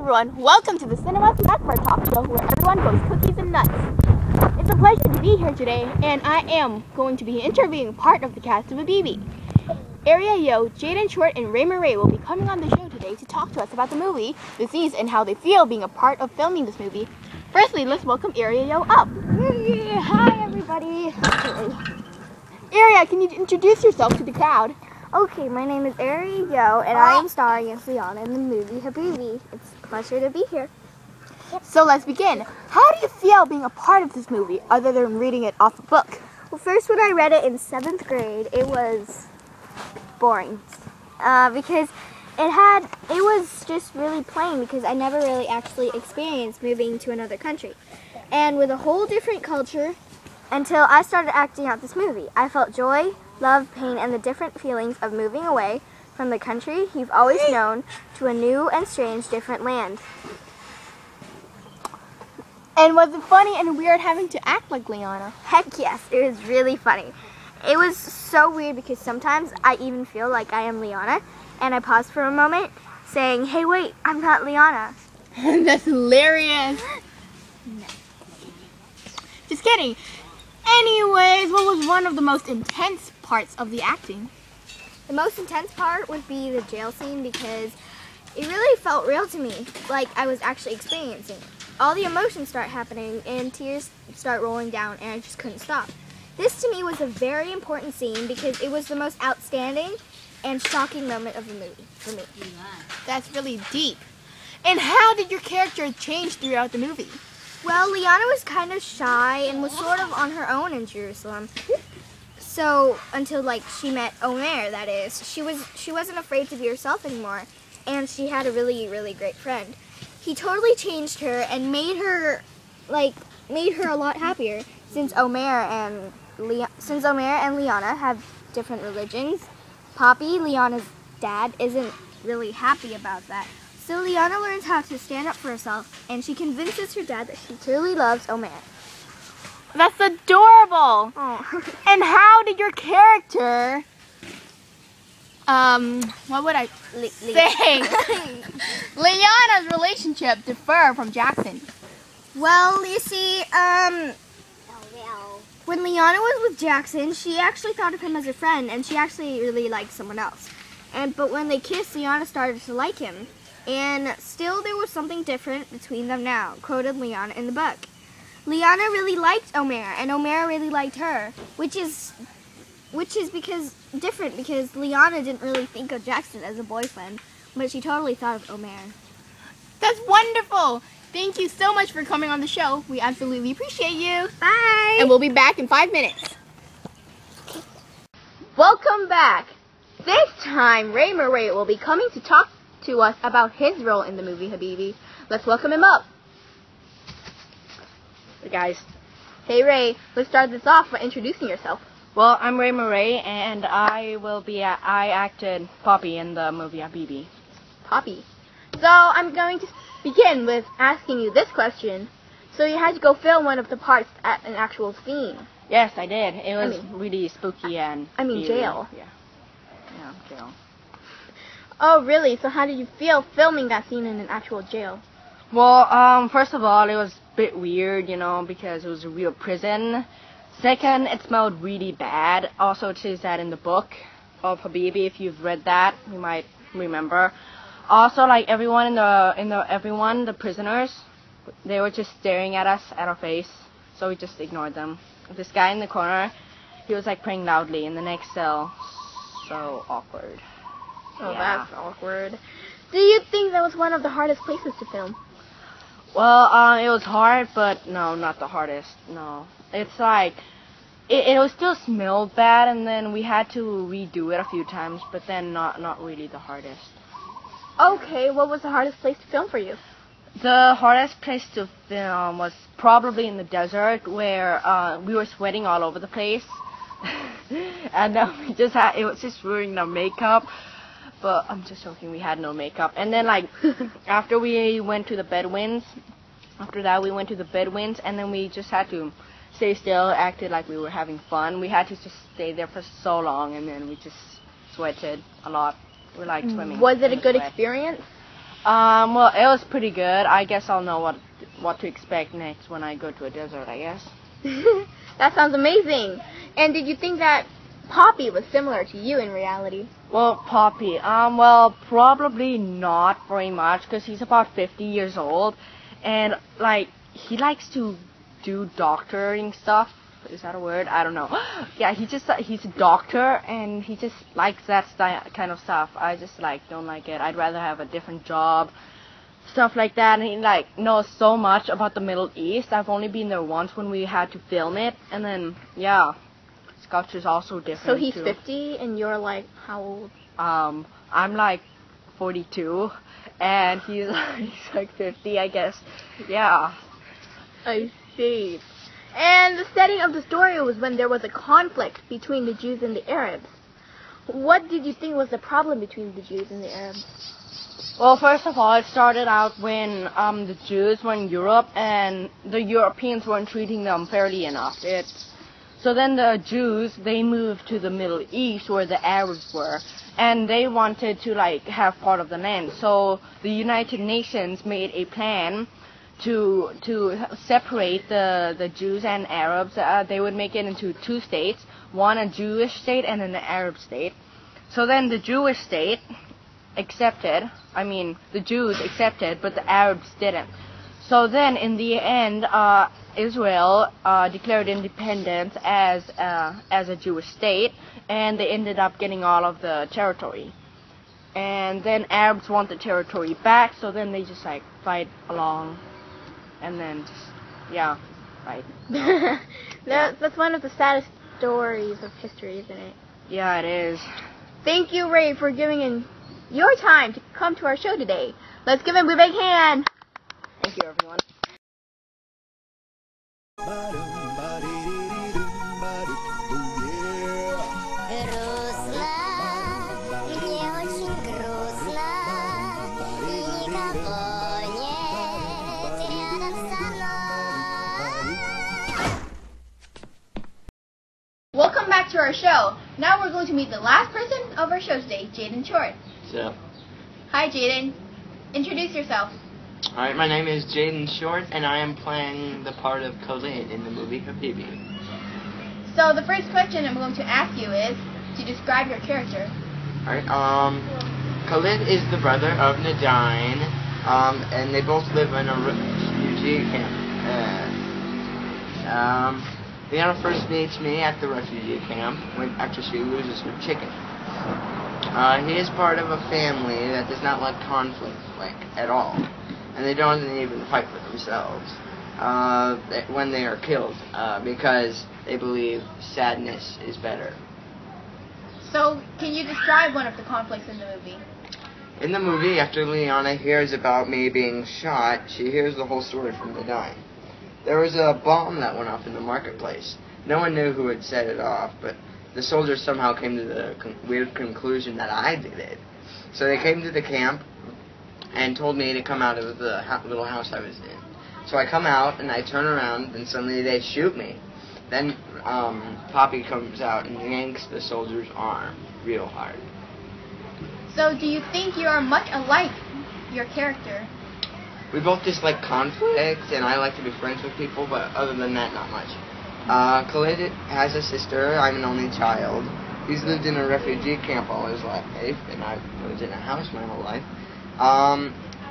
everyone, welcome to the Snackbar talk show where everyone goes cookies and nuts. It's a pleasure to be here today, and I am going to be interviewing part of the cast of Habibi. Area Yo, Jaden Short, and Ray Murray will be coming on the show today to talk to us about the movie, the scenes, and how they feel being a part of filming this movie. Firstly, let's welcome Area Yo up. Hi everybody. Area, can you introduce yourself to the crowd? Okay, my name is Ari Yo, and I am starring as Liana in the movie Habibi. It's a pleasure to be here. So let's begin. How do you feel being a part of this movie, other than reading it off a book? Well, first when I read it in 7th grade, it was boring. Because it was just really plain, because I never really actually experienced moving to another country. And with a whole different culture, until I started acting out this movie, I felt joy, love, pain, and the different feelings of moving away from the country you've always known to a new and strange different land. And was it funny and weird having to act like Liana? Heck yes, it was really funny. It was so weird because sometimes I even feel like I am Liana, and I pause for a moment saying, hey wait, I'm not Liana. That's hilarious. Just kidding. Anyways, what was one of the most intense parts of the acting? The most intense part would be the jail scene because it really felt real to me, like I was actually experiencing it. All the emotions start happening and tears start rolling down and I just couldn't stop. This to me was a very important scene because it was the most outstanding and shocking moment of the movie for me. That's really deep. And how did your character change throughout the movie? Well, Liana was kind of shy and was sort of on her own in Jerusalem. So, until she met Omer, that is. She wasn't afraid to be herself anymore, and she had a really, really great friend. He totally changed her and made her a lot happier since Omer and Liana have different religions. Poppy, Liana's dad, isn't really happy about that. So Liana learns how to stand up for herself, and she convinces her dad that she truly loves Omer. That's adorable! Oh. And how did your character, what would I say? Liana's relationship differ from Jackson? Well, you see, when Liana was with Jackson, she actually thought of him as a friend, and she actually really liked someone else. But when they kissed, Liana started to like him. And still there was something different between them now, quoted Liana in the book. Liana really liked Omer, and Omer really liked her, which is because Liana didn't really think of Jackson as a boyfriend, but she totally thought of Omer. That's wonderful! Thank you so much for coming on the show. We absolutely appreciate you. Bye! And we'll be back in 5 minutes. Welcome back. This time, Ray Murray will be coming to talk to us about his role in the movie Habibi. Let's welcome him up. Hey guys. Hey Ray, let's start this off by introducing yourself. Well, I'm Ray Murray, and I acted Poppy in the movie Habibi. Poppy. So I'm going to begin with asking you this question. So you had to go film one of the parts at an actual scene. Yes, I did. It was really spooky and jail. Yeah, jail. Oh, really? So how did you feel filming that scene in an actual jail? Well, first of all, it was a bit weird, because it was a real prison. Second, it smelled really bad. Also, it says that in the book of Habibi. If you've read that, you might remember. Also, everyone the prisoners, they were just staring at us, at our face. So we just ignored them. This guy in the corner, he was praying loudly in the next cell. So awkward. Oh, yeah. That's awkward. Do you think that was one of the hardest places to film? Well, it was hard, but no, not the hardest. No, it's it was still smelled bad, and then we had to redo it a few times, but then not really the hardest. Okay, what was the hardest place to film for you? The hardest place to film was probably in the desert, where we were sweating all over the place, and it was just ruining our makeup. But I'm just joking, we had no makeup. And then after we went to the Bedouins, and then we just had to stay still, acted like we were having fun. We had to just stay there for so long, and then we just sweated a lot. We liked swimming. Was it a good experience? Well, it was pretty good. I guess I'll know what to expect next when I go to a desert, I guess. That sounds amazing. And did you think that Poppy was similar to you in reality? Well, Poppy, well, probably not very much, because he's about 50 years old, and, like, he likes to do doctoring stuff. Is that a word? I don't know. Yeah, he's a doctor, and he just likes that kind of stuff. I just, like, don't like it. I'd rather have a different job, stuff like that. And he, like, knows so much about the Middle East. I've only been there once when we had to film it, and then, yeah, his culture's also different, So he's too. 50, and you're, like, how old? I'm, like, 42, and he's like 50, I guess. Yeah. I see. And the setting of the story was when there was a conflict between the Jews and the Arabs. What did you think was the problem between the Jews and the Arabs? Well, first of all, it started out when the Jews were in Europe and the Europeans weren't treating them fairly enough. So then the Jews, they moved to the Middle East where the Arabs were, and they wanted to, like, have part of the land. So the United Nations made a plan to separate the Jews and Arabs. They would make it into two states, one a Jewish state and then an Arab state. So then the Jewish state accepted, the Jews accepted, but the Arabs didn't. So then in the end, Israel declared independence as a Jewish state, and they ended up getting all of the territory. And then Arabs want the territory back, so then they just, like, fight along. And then just, yeah, right. That's one of the saddest stories of history, isn't it? Yeah, it is. Thank you, Ray, for giving in your time to come to our show today. Let's give him a big hand. Thank you, everyone. Welcome back to our show. Now we're going to meet the last person of our show today, Jaden Short. So, Hi, Jaden. Introduce yourself. alright, my name is Jaden Short, and I am playing the part of Khalid in the movie Habibi. So the first question I'm going to ask you is to describe your character. Alright, Khalid is the brother of Nadine, and they both live in a refugee camp. Leanna first meets me at the refugee camp after she loses her chicken. He is part of a family that does not like conflict, like, at all. And they don't even fight for themselves when they are killed, because they believe sadness is better. So can you describe one of the conflicts in the movie? In the movie, after Leanna hears about me being shot, she hears the whole story from the dying. There was a bomb that went off in the marketplace. No one knew who had set it off, but the soldiers somehow came to the weird conclusion that I did it. So they came to the camp and told me to come out of the little house I was in. So I come out, and I turn around, and suddenly they shoot me. Then Poppy comes out and yanks the soldier's arm real hard. So do you think you are much alike your character? We both dislike conflict, and I like to be friends with people, but other than that, not much. Khalid has a sister. I'm an only child. He's lived in a refugee camp all his life, and I've lived in a house my whole life.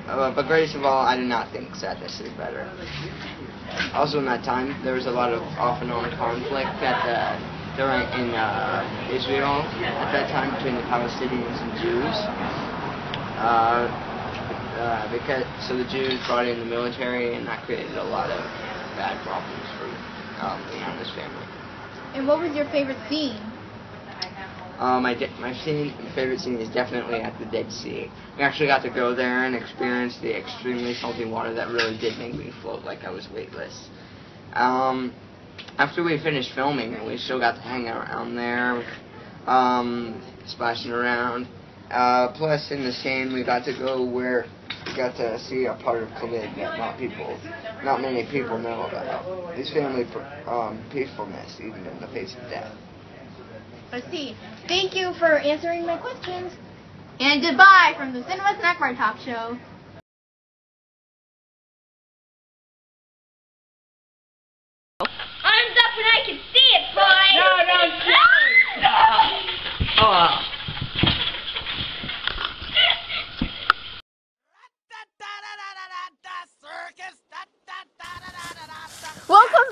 But greatest of all, I do not think sadness is better. Also in that time, there was a lot of off-and-on conflict in Israel at that time between the Palestinians and Jews. So the Jews brought in the military, and that created a lot of bad problems for Leanna's family. And what was your favorite scene? My favorite scene is definitely at the Dead Sea. We actually got to go there and experience the extremely salty water that really did make me float like I was weightless. After we finished filming, we still got to hang around there, splashing around. Plus, in the scene, we got to see a part of Khalid that not many people know about. His family peacefulness, even in the face of death. I see. Thank you for answering my questions. And goodbye from the Cinema Snackbar Talk Show.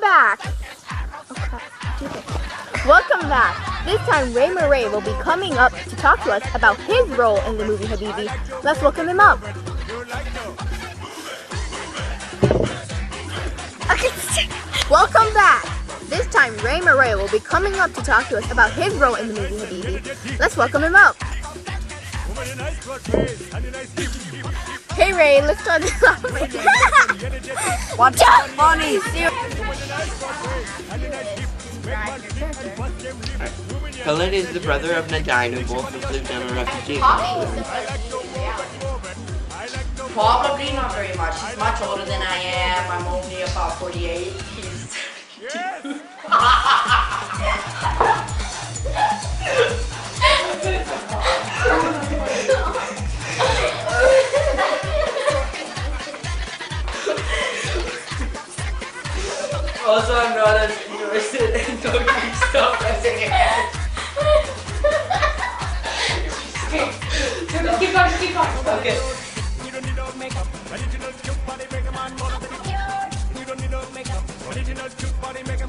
back. Welcome back. This time Ray Murray will be coming up to talk to us about his role in the movie Habibi. Let's welcome him up. Welcome back. This time Ray Murray will be coming up to talk to us about his role in the movie Habibi. Let's welcome him up. Hey Ray, let's start this off. What's up, funny? Khalid is the brother of Nadine, who both lived on a refugee camp. Probably not very much. He's much older than I am. I'm only about 48. He's... Also, I'm not as interested in talking stuff as I am. Just keep going. Okay. Original cute body make a man wanna be. You don't need no makeup. Original cute body make